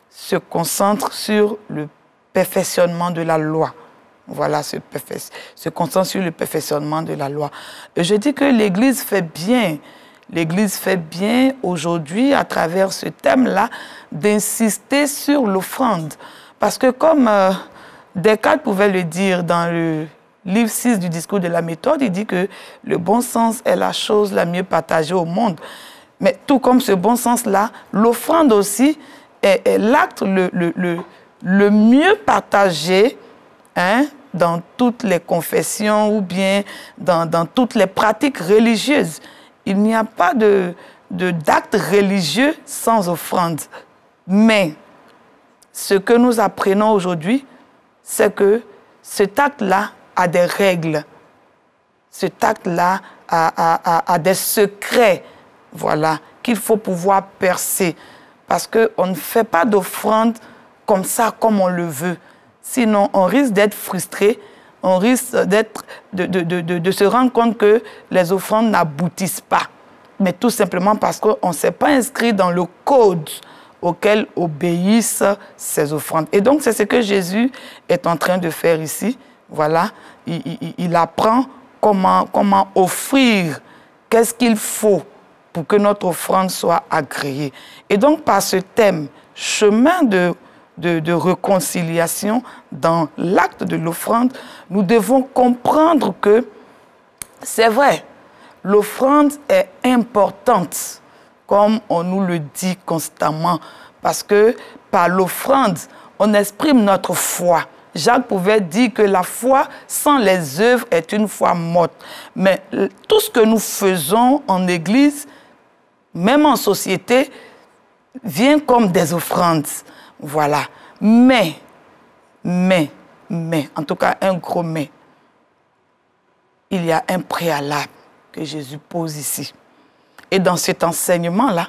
se concentre sur le perfectionnement de la loi. Voilà, se concentre sur le perfectionnement de la loi. Et je dis que l'Église fait bien. L'Église fait bien aujourd'hui, à travers ce thème-là, d'insister sur l'offrande. Parce que comme Descartes pouvait le dire dans le livre 6 du discours de la méthode, il dit que le bon sens est la chose la mieux partagée au monde. Mais tout comme ce bon sens-là, l'offrande aussi est l'acte le mieux partagé dans toutes les confessions ou bien dans toutes les pratiques religieuses. Il n'y a pas d'acte religieux sans offrande. Mais ce que nous apprenons aujourd'hui, c'est que cet acte-là a des règles. Cet acte-là a des secrets, voilà, qu'il faut pouvoir percer. Parce qu'on ne fait pas d'offrande comme ça, comme on le veut. Sinon, on risque d'être frustré, on risque de se rendre compte que les offrandes n'aboutissent pas. Mais tout simplement parce qu'on ne s'est pas inscrit dans le code auquel obéissent ces offrandes. Et donc, c'est ce que Jésus est en train de faire ici. Voilà, il apprend comment offrir, qu'est-ce qu'il faut pour que notre offrande soit agréée. Et donc, par ce thème, chemin de réconciliation dans l'acte de l'offrande, nous devons comprendre que c'est vrai, l'offrande est importante, comme on nous le dit constamment, parce que par l'offrande, on exprime notre foi. Jacques pouvait dire que la foi sans les œuvres est une foi morte. Mais tout ce que nous faisons en Église, même en société, vient comme des offrandes. Voilà. Mais, en tout cas un gros mais, il y a un préalable que Jésus pose ici. Et dans cet enseignement-là,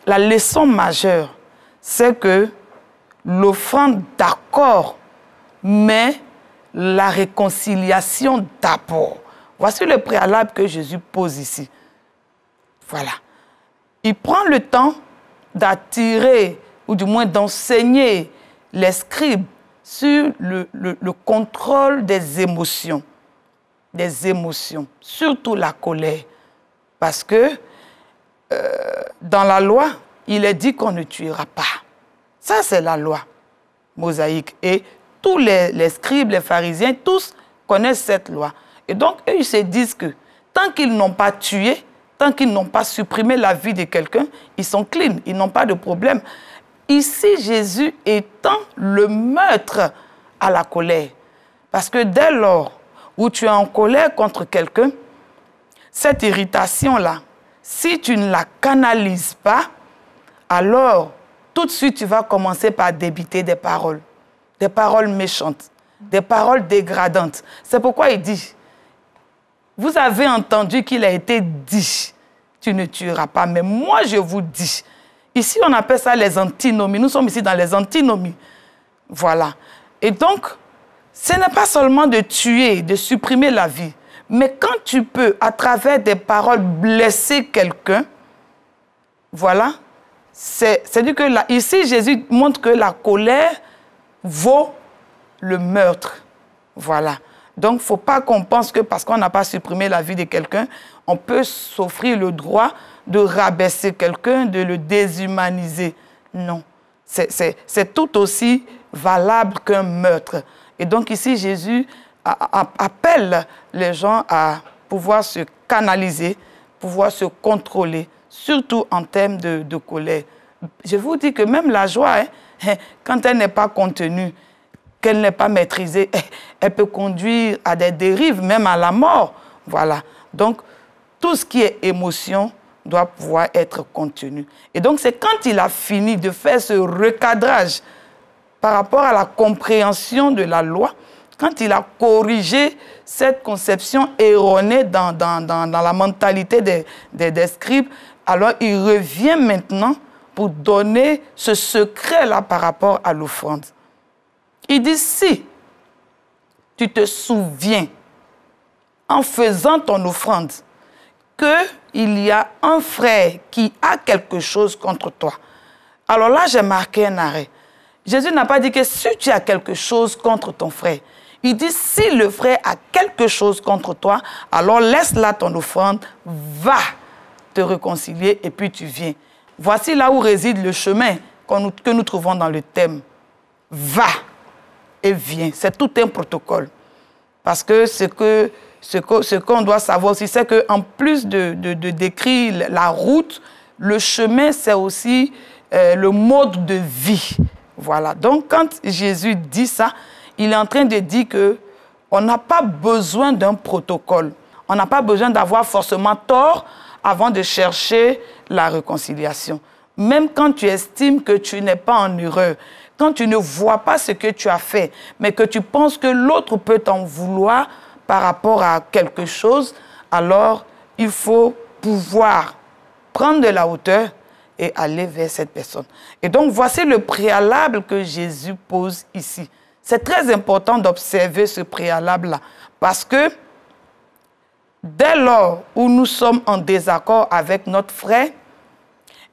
la leçon majeure, c'est que l'offrande d'accord, mais la réconciliation d'abord. Voici le préalable que Jésus pose ici. Voilà. Il prend le temps d'attirer, ou du moins d'enseigner les scribes sur le contrôle des émotions. Des émotions, surtout la colère. Parce que dans la loi, il est dit qu'on ne tuera pas. Ça, c'est la loi mosaïque. Et tous les scribes, les pharisiens, tous connaissent cette loi. Et donc, eux, ils se disent que tant qu'ils n'ont pas tué, tant qu'ils n'ont pas supprimé la vie de quelqu'un, ils sont clean, ils n'ont pas de problème. Ici, Jésus étend le meurtre à la colère. Parce que dès lors où tu es en colère contre quelqu'un, cette irritation-là, si tu ne la canalises pas, alors tout de suite, tu vas commencer par débiter des paroles méchantes, des paroles dégradantes. C'est pourquoi il dit, vous avez entendu qu'il a été dit, tu ne tueras pas, mais moi je vous dis. Ici, on appelle ça les antinomies. Nous sommes ici dans les antinomies. Voilà. Et donc, ce n'est pas seulement de tuer, de supprimer la vie, mais quand tu peux, à travers des paroles, blesser quelqu'un, voilà, c'est-à-dire que là, ici, Jésus montre que la colère vaut le meurtre. Voilà. Donc, il ne faut pas qu'on pense que parce qu'on n'a pas supprimé la vie de quelqu'un, on peut s'offrir le droit de rabaisser quelqu'un, de le déshumaniser. Non. C'est tout aussi valable qu'un meurtre. Et donc, ici, Jésus appelle les gens à pouvoir se canaliser, pouvoir se contrôler, surtout en termes de colère. Je vous dis que même la joie, quand elle n'est pas contenue, qu'elle n'est pas maîtrisée, elle peut conduire à des dérives, même à la mort. Voilà. Donc, tout ce qui est émotion doit pouvoir être contenu. Et donc, c'est quand il a fini de faire ce recadrage par rapport à la compréhension de la loi, quand il a corrigé cette conception erronée dans la mentalité des scribes, alors il revient maintenant pour donner ce secret-là par rapport à l'offrande. Il dit, si tu te souviens, en faisant ton offrande, qu'il y a un frère qui a quelque chose contre toi. Alors là, j'ai marqué un arrêt. Jésus n'a pas dit que si tu as quelque chose contre ton frère, il dit, si le frère a quelque chose contre toi, alors laisse là ton offrande, va te réconcilier et puis tu viens. Voici là où réside le chemin que nous trouvons dans le thème. Va et viens. C'est tout un protocole. Parce que ce qu'on doit savoir aussi, c'est qu'en plus de décrire la route, le chemin, c'est aussi le mode de vie. Voilà. Donc, quand Jésus dit ça, il est en train de dire qu'on n'a pas besoin d'un protocole. On n'a pas besoin d'avoir forcément tort avant de chercher la réconciliation. Même quand tu estimes que tu n'es pas en erreur, quand tu ne vois pas ce que tu as fait, mais que tu penses que l'autre peut t'en vouloir par rapport à quelque chose, alors il faut pouvoir prendre de la hauteur et aller vers cette personne. Et donc, voici le préalable que Jésus pose ici. C'est très important d'observer ce préalable-là, parce que dès lors où nous sommes en désaccord avec notre frère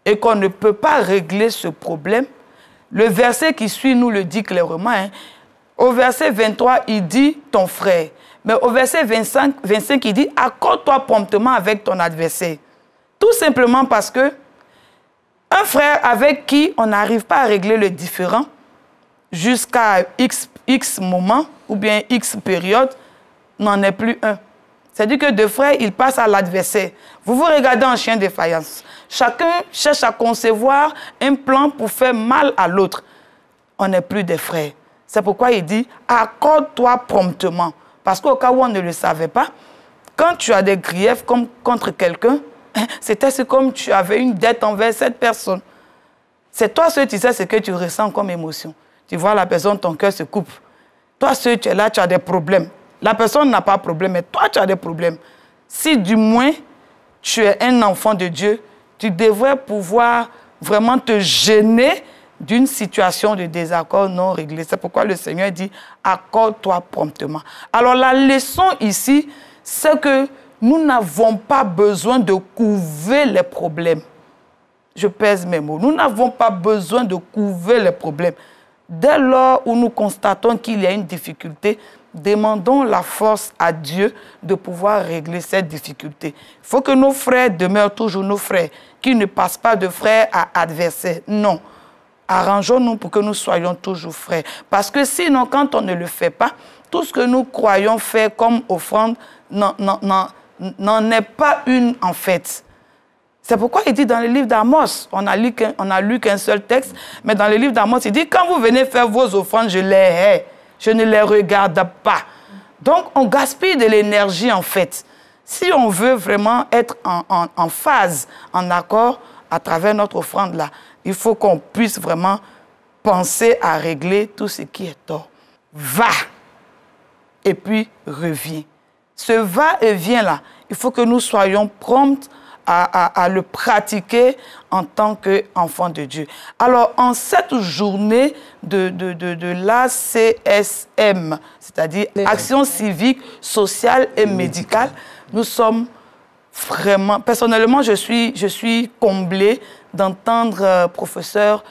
et qu'on ne peut pas régler ce problème, le verset qui suit nous le dit clairement. Au verset 23, il dit « ton frère ». Mais au verset 25, il dit « accorde-toi promptement avec ton adversaire ». Tout simplement parce que un frère avec qui on n'arrive pas à régler le différend jusqu'à X moment ou bien X période n'en est plus un. C'est-à-dire que deux frères, ils passent à l'adversaire. Vous vous regardez en chien de faïence. Chacun cherche à concevoir un plan pour faire mal à l'autre. On n'est plus des frères. C'est pourquoi il dit « accorde-toi promptement ». Parce qu'au cas où on ne le savait pas, quand tu as des griefs contre quelqu'un, c'était comme tu avais une dette envers cette personne. C'est toi seul, tu sais ce que tu ressens comme émotion. Tu vois la personne, ton cœur se coupe. Toi seul, tu es là, tu as des problèmes. La personne n'a pas de problème, mais toi, tu as des problèmes. Si du moins, tu es un enfant de Dieu, tu devrais pouvoir vraiment te gêner d'une situation de désaccord non réglée. C'est pourquoi le Seigneur dit « accorde-toi promptement ». Alors la leçon ici, c'est que nous n'avons pas besoin de couver les problèmes. Je pèse mes mots. Nous n'avons pas besoin de couver les problèmes. Dès lors où nous constatons qu'il y a une difficulté, demandons la force à Dieu de pouvoir régler cette difficulté. Il faut que nos frères demeurent toujours nos frères, qu'ils ne passent pas de frères à adversaires. Non. Arrangeons-nous pour que nous soyons toujours frères. Parce que sinon, quand on ne le fait pas, tout ce que nous croyons faire comme offrande n'en est pas une en fait. C'est pourquoi il dit dans le livre d'Amos, on a lu qu'un seul texte, mais dans le livre d'Amos, il dit, quand vous venez faire vos offrandes, je les hais, je ne les regarde pas. Donc, on gaspille de l'énergie en fait. Si on veut vraiment être en phase, en accord à travers notre offrande là, il faut qu'on puisse vraiment penser à régler tout ce qui est tort. Va et puis reviens. Ce va-et-vient là, il faut que nous soyons prompts à le pratiquer en tant qu'enfants de Dieu. Alors, en cette journée de l'ACSM, c'est-à-dire Action civique, sociale et médicale, nous sommes vraiment... Personnellement, je suis comblée d'entendre professeur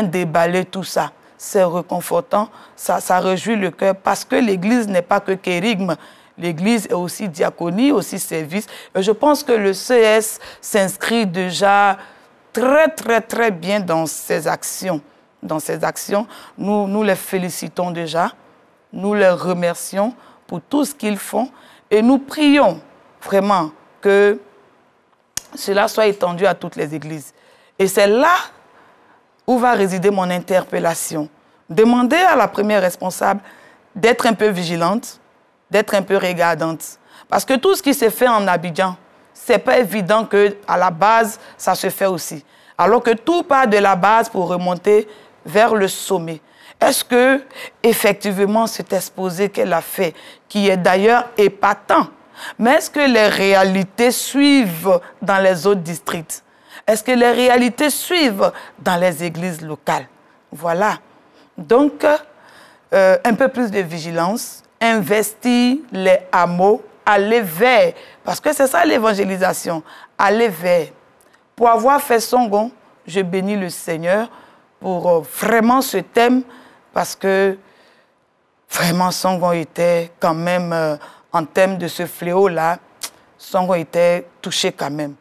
déballer tout ça. C'est réconfortant, ça réjouit le cœur parce que l'Église n'est pas que kérigme. L'Église est aussi diaconie, aussi service. Et je pense que le CS s'inscrit déjà très bien dans ces actions. Dans ces actions, nous les félicitons déjà. Nous les remercions pour tout ce qu'ils font. Et nous prions vraiment que cela soit étendu à toutes les églises. Et c'est là où va résider mon interpellation. Demander à la première responsable d'être un peu vigilante, d'être un peu regardante. Parce que tout ce qui s'est fait en Abidjan, ce n'est pas évident qu'à la base, ça se fait aussi. Alors que tout part de la base pour remonter vers le sommet. Est-ce que, effectivement, cet exposé qu'elle a fait, qui est d'ailleurs épatant, mais est-ce que les réalités suivent dans les autres districts? Est-ce que les réalités suivent dans les églises locales? Voilà. Donc, un peu plus de vigilance, investir les hameaux, aller vers, parce que c'est ça l'évangélisation, aller vers. Pour avoir fait Songon, je bénis le Seigneur pour vraiment ce thème, parce que vraiment Songon était quand même, en termes de ce fléau-là, Songon était touché quand même.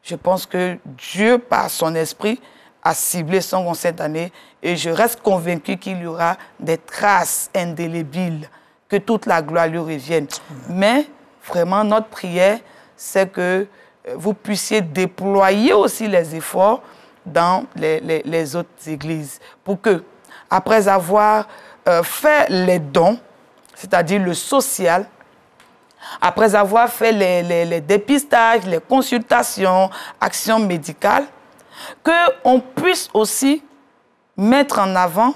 Je pense que Dieu, par son esprit, a ciblé Songon cette année, et je reste convaincu qu'il y aura des traces indélébiles, que toute la gloire lui revienne. Mais vraiment, notre prière, c'est que vous puissiez déployer aussi les efforts dans les autres églises. Pour que, après avoir fait les dons, c'est-à-dire le social, après avoir fait les dépistages, les consultations, actions médicales, qu'on puisse aussi mettre en avant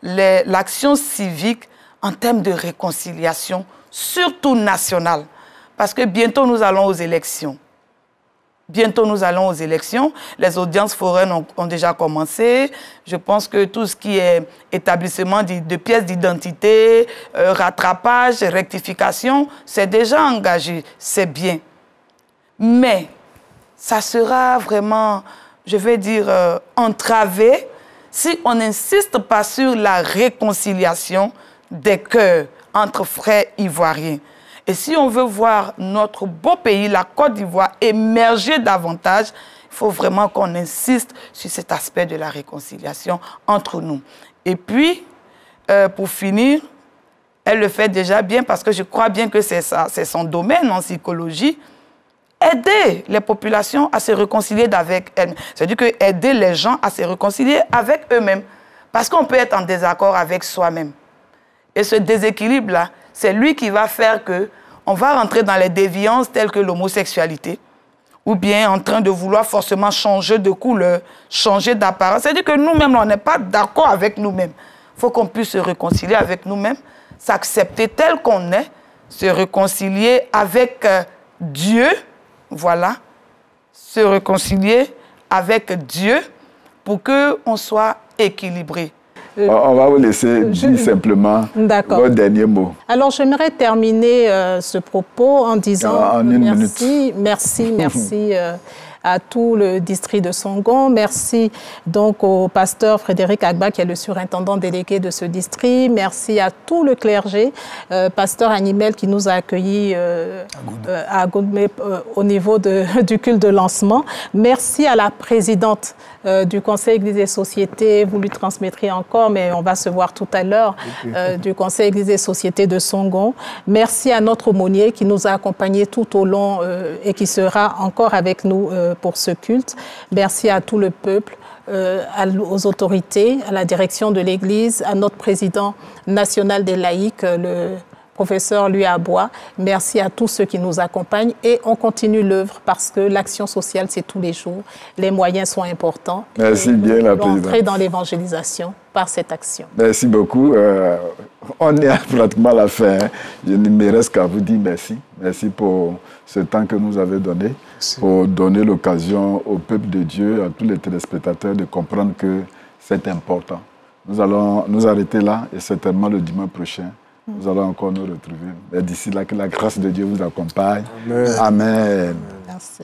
l'action civique en termes de réconciliation, surtout nationale. Parce que bientôt, nous allons aux élections. Bientôt, nous allons aux élections. Les audiences foraines ont déjà commencé. Je pense que tout ce qui est établissement de pièces d'identité, rattrapage, rectification, c'est déjà engagé. C'est bien. Mais ça sera vraiment, je vais dire, entravé si on n'insiste pas sur la réconciliation des cœurs entre frères ivoiriens. Et si on veut voir notre beau pays, la Côte d'Ivoire, émerger davantage, il faut vraiment qu'on insiste sur cet aspect de la réconciliation entre nous. Et puis, pour finir, elle le fait déjà bien parce que je crois bien que c'est son domaine en psychologie, aider les populations à se réconcilier avec elles. C'est-à-dire que aider les gens à se réconcilier avec eux-mêmes. Parce qu'on peut être en désaccord avec soi-même. Et ce déséquilibre-là, c'est lui qui va faire qu'on va rentrer dans les déviances telles que l'homosexualité, ou bien en train de vouloir forcément changer de couleur, changer d'apparence. C'est-à-dire que nous-mêmes, on n'est pas d'accord avec nous-mêmes. Il faut qu'on puisse se réconcilier avec nous-mêmes, s'accepter tel qu'on est, se réconcilier avec Dieu, voilà, se réconcilier avec Dieu pour qu'on soit équilibré. On va vous laisser dire simplement votre dernier mot. Alors, j'aimerais terminer ce propos en disant merci à tout le district de Songon. Merci donc au pasteur Frédéric Agba, qui est le surintendant délégué de ce district. Merci à tout le clergé, pasteur Animel qui nous a accueillis à Goudmé au niveau du culte de lancement. Merci à la présidente du Conseil Église et Société, vous lui transmettrez encore, mais on va se voir tout à l'heure, du Conseil Église et Société de Songon. Merci à notre aumônier qui nous a accompagnés tout au long et qui sera encore avec nous pour ce culte. Merci à tout le peuple, aux autorités, à la direction de l'Église, à notre président national des laïcs, le professeur Louis Abois. Merci à tous ceux qui nous accompagnent et on continue l'œuvre parce que l'action sociale, c'est tous les jours. Les moyens sont importants. Merci bien, la présidente. Entrer dans l'évangélisation par cette action. Merci beaucoup. On est pratiquement à la fin. Il ne me reste qu'à vous dire merci. Merci pour ce temps que nous avez donné, pour donner l'occasion au peuple de Dieu, à tous les téléspectateurs de comprendre que c'est important. Nous allons nous arrêter là et certainement le dimanche prochain, nous allons encore nous retrouver. Mais d'ici là, que la grâce de Dieu vous accompagne. Amen. Merci.